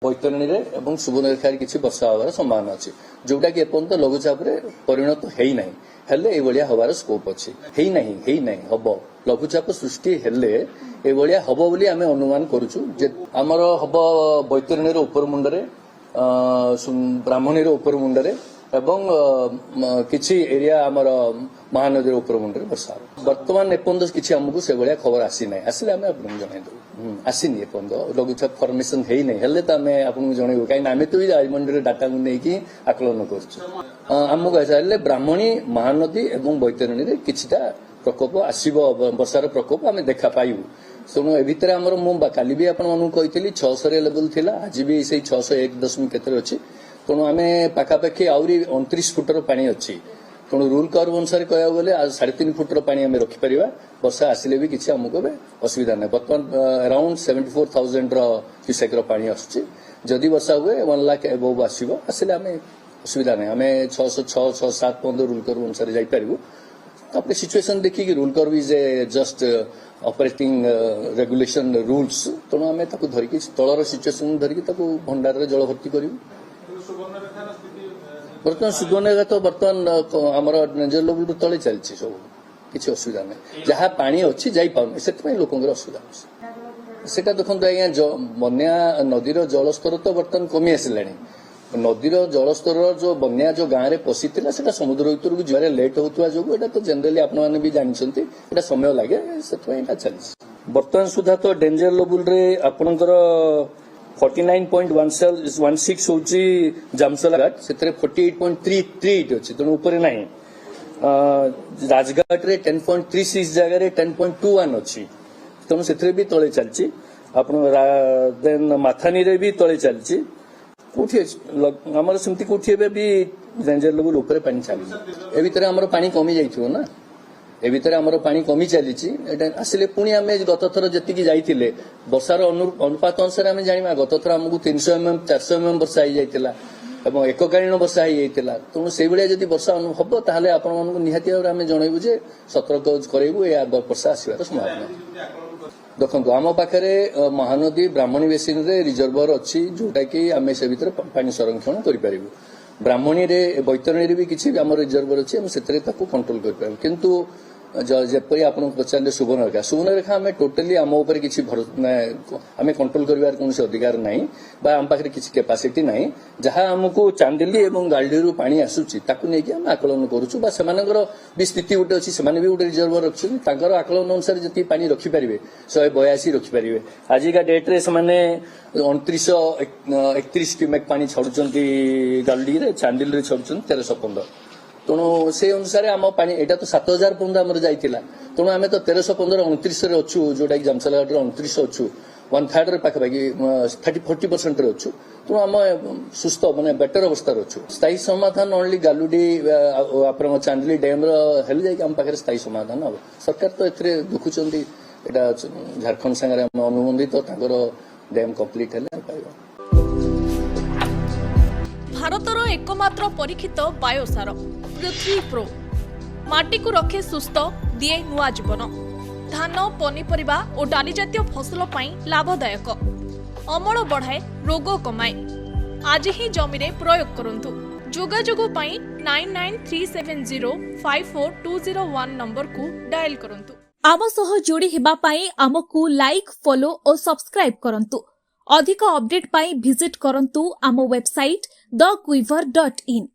बैतरणी और सुवर्णरेखार किसी वर्षा हबार संभावना अच्छी जोटा कि एपर्यंत लघुचाप परिणत होना हेले एभलिया हबार स्कोप अच्छी है हम लघुचाप सृष्टि हेले एभलिया हम बोली आम अनुमान करुचु आमर हम बैतरणी उपर मुंडरे ब्राह्मणी उपर मुंडरे एवं किछि एरिया आमर महानदी उपर मुंडरे वर्षा बर्तमान एपर्यंत किछि आमको से भाया खबर आसी ना आसिले आम आपको जनईदेव आसीनी एपर्यंत लघुचाप फर्मेसन है नहीं हेले तो आम आपको जनइबू कहीं आम तो राजमंडी डाटा को लेकिन आकलन करमको आसारे ब्राह्मणी महानदी और बैतरणी किछिटा प्रकोप आसब वर्षार प्रकोप आम देखा पाइबू तेणु ए भितर आमर काली भी आपको 600 लेवल थिला आज भी से 601 दशमिक केते अच्छी तेणु आम पाखापाखि आहरी 29 फुटर पानी अच्छी तेणु रूल कर्व अनुसार कह गले 3.5 फुटर पानी आम रखिपर वर्षा आसिले भी किसी आमको असुविधा ना बर्तमान अराउंड 74,000 क्यूसेक पानी आसुची जदि वर्षा हुए 1 लाख एबव आसिले आम असुविधा ना आम 606-607 पर्यंत रूल कर्व अनुसार जापरू अपने सिचुएशन देखिए rule curve is a just operating regulation rules तेणु आम धरिकी तलर सिचुएशन धरिकी भंडार जल भर्ती करूँ बर्तमान सुवर्णरेखा तो बर्तमान आमर डेंजर लेवल तले चलती सब किसी असुविधा ना जहाँ पानी अच्छी जापार से लोकर असुविधा सेटा देखो आज्ञा बन्या नदीर जलस्तर तो बर्तमान कमी आसला नदीर जलस्तर जो बन्या जो गाँव में पशि से समुद्र भर को जब लेट होता जो तो जेनेली आपने भी जानते समय लगे से चलती बर्तमान सुधा तो डेंजर लेवल आपणकर 49.16 होची जामसला घाट से 48.38 अच्छी तेणु ऊपर ना राजघाट रे 10.36 जगह 10.21 अच्छी तेणु से भी तले चलती देन माथानी रे भी तले चलती कौटी आमर सेमती कौटी भी डेंजर लेवल उपर पानी चली ए भितर आमर पानी कमी जाइथिबो ना ए भितर आमर पानी कमी चली आसिले पुणी आम गत थर जी जाइए वर्षार अनुपात अनुसार आम जाना गत थर आमको 300 mm 400 mm वर्षा हो जाता और एककालीन वर्षा हो जाता तेणु से भाया जब वर्षा हम ताहले आपण निहाती भाव आम जनइबू जे सतर्क करेबू या वर्षा आसबार संभावना देखो आम पाखे महानदी ब्राह्मणी बेसिन रे रिजर्वर अच्छी जोटा कि आम से भीतर पानी संरक्षण करें ब्राह्मणी बैतरणी भी किसी आम रिजर्वर अच्छी से कंट्रोल कर किंतु जपरी आप पचारे सुवर्णरेखा आम टोटाली आम उपर किसी आम कंट्रोल कर कौन अधिकार ना आम पाखे किसी कैपेसिटी ना जहाँ आमको चांदिली और गाड़ी पानी आसूची आम आकलन करूँ भी स्थिति गोटे अच्छी से भी गोटे रिजर्वर रखिंट आकलन अनुसार जी पानी रखिपारे 182 रखिपारे आजिका डेट्रे से 2931 क्यूमेक पानी छाड़ुंट गाड़ी चांदिल छाड़ुंट 1315 तेणु से अनुसार आम पानी यहाँ तो 7000 पर्यटन आम जाइला तेणु आम तो 1315 29 अच्छु जोटा कि जामसला घाट 29 अच्छु 1/3 पाखापाखि 40% अच्छु तेणु आम सुस्थ माने बेटर अवस्था अच्छु स्थायी समाधान ओनली गालुडी आप चांदिली डैम हेल्ले आम पाखे स्थायी समाधान हम सरकार तो ए देखुं यहाँ झारखंड सागर अनुबंधित डैम कम्प्लीट है पाइबा भारतर एकमात्र परीक्षित बायोसार पृथ्वी प्रो माटी को रखे सुस्थ दिए नुआ जीवन धान पनीपरिबा और डाली जातीय फसल पाई लाभदायक अमल बढ़ाए रोग कमाए आज ही जमी रे प्रयोग करंतु जोगाजोग पाई 9937054201 नंबर को डायल करंतु आम सह जोड़ी हेबा पाई आमकु लाइक फॉलो और सब्सक्राइब करंतु अधिक अपडेट पाई विजिट करंतु आम वेबसाइट thequiver.in